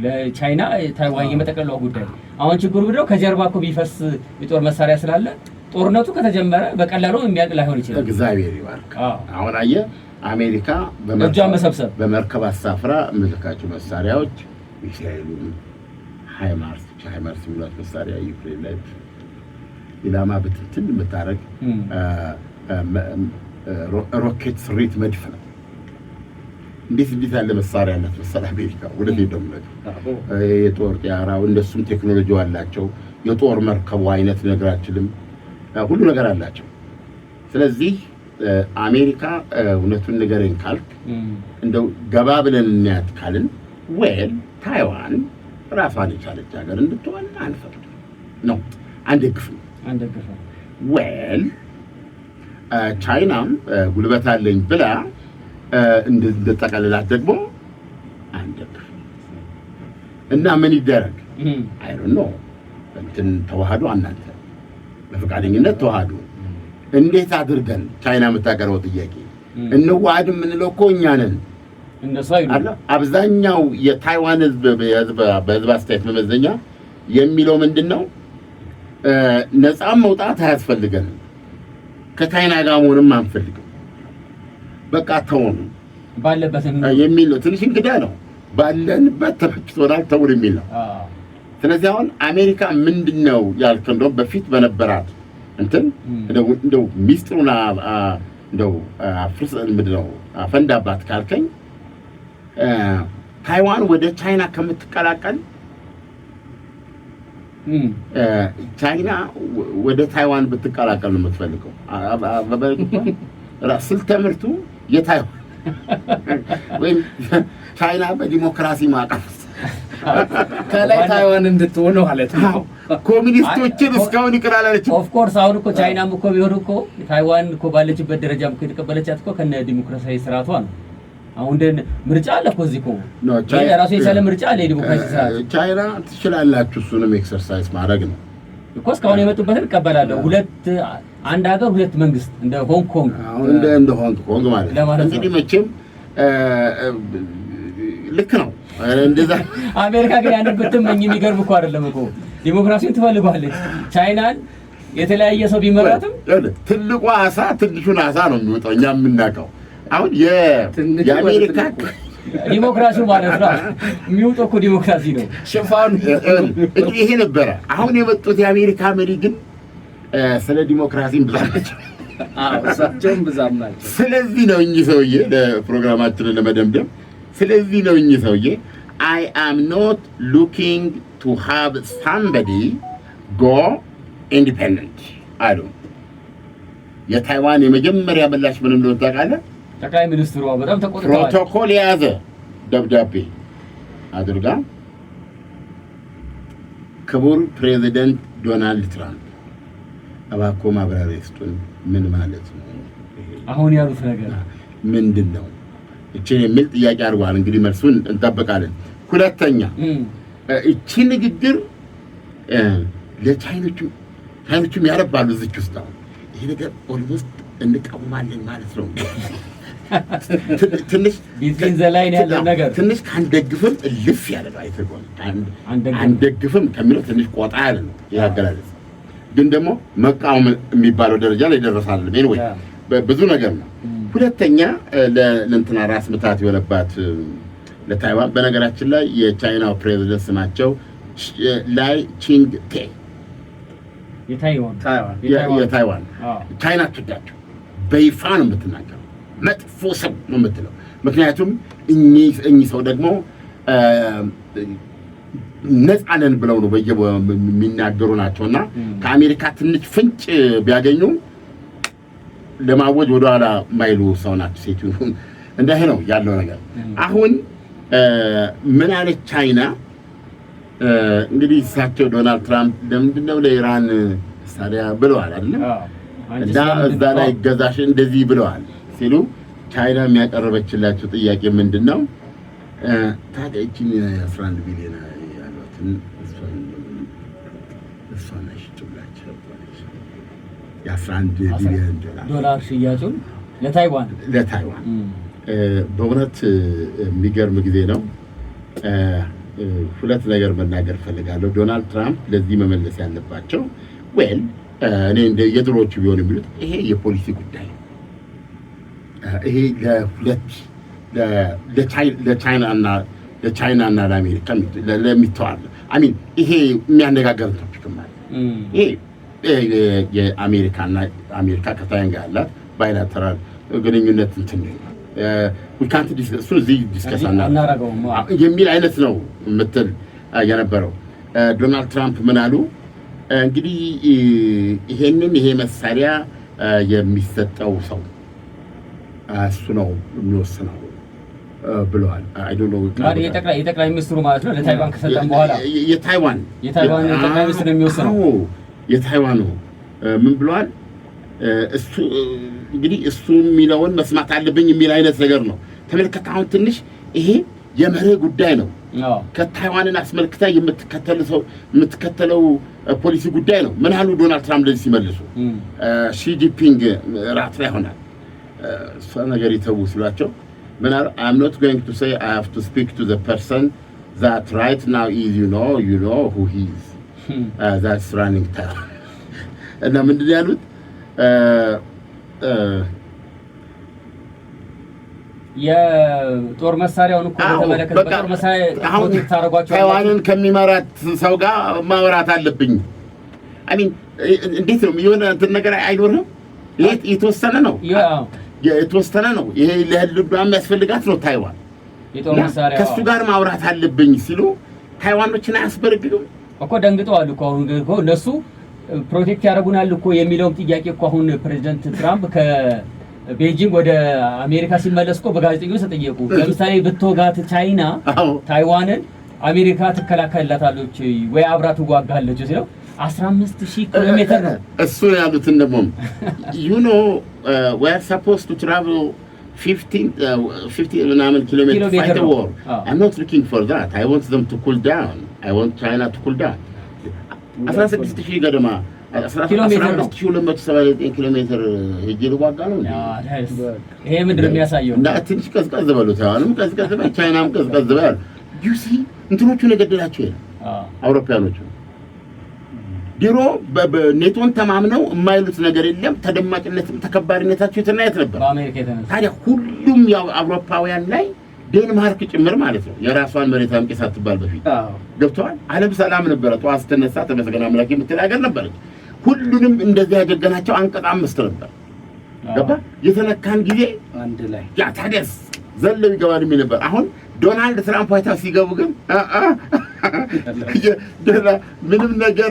ለቻይና ታይዋን የመጠቀለለው ጉዳይ። አሁን ችግሩ ብለው ከጀርባ እኮ ቢፈስ የጦር መሳሪያ ስላለ ጦርነቱ ከተጀመረ በቀላሉ የሚያልቅ ላይሆን ይችላል። እግዚአብሔር ይባርክ። አሁን አየህ አሜሪካ በመርከብ አሳፍራ የምትልካቸው መሳሪያዎች ሚሳኤሉን ሃይማርስ የሚሏት መሳሪያ ዩክሬን ላይ ኢላማ ብትንትን የምታደርግ ሮኬት ስሪት መድፍ ነው። እንዴት ያለ መሳሪያ አላት መሰለህ አሜሪካ። ወደ ደም የጦር ጢያራው እንደሱም ቴክኖሎጂው አላቸው። የጦር መርከቡ አይነት ነገራችንም ሁሉ ነገር አላቸው። ስለዚህ አሜሪካ እውነቱን ንገረኝ ካልክ እንደው ገባ ብለን እናያት ካልን ታይዋን ራሷን የቻለች ሀገር እንድትሆን አንፈቅድም ነው አንደግፍም። ቻይናም ጉልበት አለኝ ብላ እንደጠቀልላት ደግሞ አንደግፍም እና ምን ይደረግ አይ ዶንት ኖ እንትን ተዋህዶ እናንተ በፈቃደኝነት ተዋህዶ እንዴት አድርገን ቻይና የምታቀርበው ጥያቄ እንዋሃድ የምንለው እኮ እኛ ነን። እንደሱ አይደለም። አብዛኛው የታይዋን በህዝብ አስተያየት መመዘኛ የሚለው ምንድነው? ነፃ መውጣት አያስፈልገንም፣ ከቻይና ጋር መሆንም አንፈልግም፣ በቃ ተውን ባለበት የሚል ነው። ትንሽ እንግዳ ነው። ባለንበት ተፈጭቶናል ተውን የሚል ነው። ስለዚህ አሁን አሜሪካ ምንድነው ያልከው? እንደው በፊት በነበራት እንትን እንደው ሚስጥሩና እንደው ፍርስ ምንድነው አፈንዳባት ካልከኝ ታይዋን ወደ ቻይና ከምትቀላቀል ቻይና ወደ ታይዋን ብትቀላቀል ነው የምትፈልገው። ስልተምርቱ የታይዋን ወይም ቻይና በዲሞክራሲ ማዕቀፍ ከላይ ታይዋን እንድትሆን ማለት ነው። ኮሚኒስቶችን እስካሁን ይቅር አላለችም። ኦፍ ኮርስ አሁን እኮ ቻይናም እኮ ቢሆን እኮ ታይዋን እኮ ባለችበት ደረጃም እኮ የተቀበለቻት እኮ ከነ ዲሞክራሲያዊ ስርዓቷ ነው። አሁን ምርጫ አለ እኮ እዚህ እኮ ራሱ የቻለ ምርጫ አለ። ዲሞክራሲ ስርዓት ቻይና ትችላላችሁ፣ እሱንም ኤክሰርሳይዝ ማድረግ ነው እኮ። እስካሁን የመጡበትን እቀበላለሁ። አንድ ሀገር ሁለት መንግስት እንደ ሆንግ ኮንግ አሁን እንደ ሆንግ ኮንግ ማለት ነው። እንግዲህ መቼም ልክ ነው እንደዛ። አሜሪካ ግን ያንን ብትመኝ የሚገርም እኮ አይደለም እኮ ዲሞክራሲን ትፈልጋለች። ቻይናን የተለያየ ሰው ቢመራትም ትልቁ አሳ ትንሹን አሳ ነው የሚወጣው። እኛ የምናውቀው አሁን የአሜሪካ ዲሞክራሲው ማለት ነው የሚወጣው እኮ ዲሞክራሲ ነው ሽፋኑ ይሄ ነበረ። አሁን የመጡት የአሜሪካ መሪ ግን ስለ ዲሞክራሲን ብዛቸው እሳቸውም ብዛም ናቸው። ስለዚህ ነው እኚህ ሰውዬ ለፕሮግራማችንን ለመደምደም ስለዚህ ነው እኚህ ሰውዬ I am not looking to have somebody go independent አሉ። የታይዋን የመጀመሪያ ምላሽ ምን እንደሆነ ታውቃለህ? ጠቅላይ ሚኒስትሩ በጣም ተቆጥተዋል። ፕሮቶኮል የያዘ ደብዳቤ አድርጋ ክቡር ፕሬዚደንት ዶናልድ ትራምፕ እባክዎ ማብራሪያ ይስጡን ምን ማለት ነው? አሁን ያሉት ነገር ምንድነው? እቺን የሚል ጥያቄ አድርጓል። እንግዲህ መልሱን እንጠብቃለን። ሁለተኛ እቺ ንግግር ለቻይኖቹም ያረባሉ እዚህ ውስጥ ነው። ይሄ ነገር ኦልሞስት እንቃወማለን ማለት ነው። ትንሽ ቢዝን ዘላይ ያለው ነገር ትንሽ ካንደግፍም ልፍ ያለ ነው። አይተቆም አንደግፍም ከሚለው ትንሽ ቆጣ ያለ ነው ያገላለጽ። ግን ደግሞ መቃወም የሚባለው ደረጃ ላይ ደረሳል። ኤኒዌይ ብዙ ነገር ነው። ሁለተኛ ለእንትና ራስ ምታት የሆነባት ለታይዋን በነገራችን ላይ የቻይናው ፕሬዝዳንት ስማቸው ላይ ቺንግ ቴ የታይዋን ቻይና ትዳቸው በይፋ ነው የምትናገረው። መጥፎ ሰው ነው የምትለው። ምክንያቱም እኚህ ሰው ደግሞ ነፃ ነን ብለው ነው የሚናገሩ ናቸውና ከአሜሪካ ትንሽ ፍንጭ ቢያገኙ ለማወጅ ወደኋላ ማይሉ ሰው ናቸው። ሴቱ እንደዚህ ነው ያለው ነገር። አሁን ምን አለች ቻይና? እንግዲህ እሳቸው ዶናልድ ትራምፕ ለምንድነው ለኢራን ሳሪያ ብለዋል አይደል? እና እዛ ላይ ገዛሽ እንደዚህ ብለዋል ሲሉ ቻይና የሚያቀርበችላቸው ጥያቄ ምንድነው? ታዲያ እቺን 11 ቢሊዮን ያሏትን እሷን ሽጡላቸው የ11 ቢሊዮን ዶላር ሽያጩን ለታይዋን በእውነት የሚገርም ጊዜ ነው። ሁለት ነገር መናገር ፈልጋለሁ። ዶናልድ ትራምፕ ለዚህ መመለስ ያለባቸው እኔ እንደ የድሮቹ ቢሆን የሚሉት ይሄ የፖሊሲ ጉዳይ ነው። ይሄ ለቻይናና ለአሜሪካ ለሚተዋል አሚን ይሄ የሚያነጋገር ቶፒክ ማለት ይሄ የአሜሪካ ከታይዋን ጋር ያላት ባይላተራል ግንኙነት እንትን ካንት ዲስከስ እዚህ ዲስከስ የሚል አይነት ነው የምትል የነበረው። ዶናልድ ትራምፕ ምን አሉ? እንግዲህ ይሄ መሳሪያ የሚሰጠው ሰው እሱ ነው የሚወስነው ብለዋል። አይ ዶንት ኖ የጠቅላይ ሚኒስትሩ ማለት ነው። ለታይዋን ከሰጠን በኋላ የታይዋን ጠቅላይ ሚኒስትሩ የሚወስነው የታይዋኑ ምን ብለዋል? እሱ እንግዲህ እሱ የሚለውን መስማት አለብኝ የሚል አይነት ነገር ነው። ተመልከት፣ አሁን ትንሽ ይሄ የመርህ ጉዳይ ነው። ከታይዋንን አስመልክታ የምትከተለው ፖሊሲ ጉዳይ ነው። ምን አሉ ዶናልድ ትራምፕ ለዚህ ሲመልሱ? ሺ ጂንፒንግ ራት ላይ ሆናል እሷ ነገር ይተው ሲሏቸው ምን አሉ? I'm not going to say I have to speak to the person that right now is you know who he is that's running Taiwan እና ምንድን ነው ያሉት? የጦር መሳሪያውን እኮ በተመለከተ በጦር መሳሪያ ፕሮቴክት ታረጋቸው ታይዋንን ከሚመራት ሰው ጋር ማውራት አለብኝ። አሚን እንዴት ነው የሆነ እንትን ነገር አይኖርም? የተወሰነ ነው። ይሄ ለህልውና የሚያስፈልጋት ነው ታይዋን። የጦር መሳሪያ ከሱ ጋር ማውራት አለብኝ ሲሉ ታይዋኖችን አያስበረግግም እኮ ደንግጠዋል እኮ። አሁን እኮ እነሱ ፕሮቴክት ያደርጉናል እኮ የሚለው ጥያቄ እኮ አሁን ፕሬዝዳንት ትራምፕ ከቤጂንግ ወደ አሜሪካ ሲመለስ እኮ በጋዜጠኞች ተጠየቁ። ለምሳሌ ብትወጋት ቻይና ታይዋንን አሜሪካ ትከላከልላታለች ወይ አብራ ትዋጋለች ሲለው 15000 ኪሎ ሜትር ነው እሱ ያሉትን ደግሞ we are supposed to travel 50 ኪሎ ሜትር fight a war. I'm not looking for that. I want them to cool down. I want China to cool down. 16000 ገደማ 15279 ኪሎ ሜትር ሄጄ ልዋጋ ነው። ይሄ ምንድን ነው የሚያሳየው? እና ትንሽ ቀዝቀዝ በሉት ታይዋንም ቀዝቀዝ በል ቻይናም ቀዝቀዝ በል ዩሲ እንትኖቹን የገደላቸው አውሮፓውያኖቹ ድሮ በኔቶን ተማምነው የማይሉት ነገር የለም። ተደማጭነትም ተከባሪነታቸው የተናየት ነበር በአሜሪካ የተነሳ። ታዲያ ሁሉም ያው አውሮፓውያን ላይ ዴንማርክ ጭምር ማለት ነው የራሷን መሬት አምቄ ሳትባል በፊት ገብተዋል። ዓለም ሰላም ነበረ። ጠዋት ስትነሳ ተመስገን አምላክ የምትል ሀገር ነበረች። ሁሉንም እንደዚህ ያደገናቸው አንቀጣ አምስት ነበር። ገባ የተነካን ጊዜ አንድ ላይ ያ ታዲያስ ዘለው ይገባል የሚል ነበር። አሁን ዶናልድ ትራምፕ ዋይት ሃውስ ሲገቡ ግን ምንም ነገር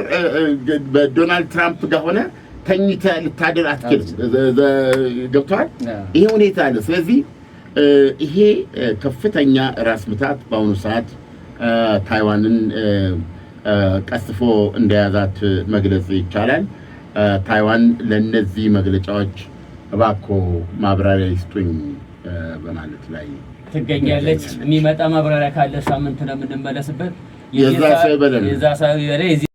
በዶናልድ ትራምፕ ጋር ሆነ ተኝተህ ልታደር አትችልም። ገብተዋል። ይሄ ሁኔታ አለ። ስለዚህ ይሄ ከፍተኛ ራስ ምታት በአሁኑ ሰዓት ታይዋንን ቀስፎ እንደያዛት መግለጽ ይቻላል። ታይዋን ለነዚህ መግለጫዎች እባክዎ ማብራሪያ ይስጡኝ በማለት ላይ ትገኛለች። የሚመጣ ማብራሪያ ካለ ሳምንት ነው የምንመለስበት። የዛ ሰው ይበለን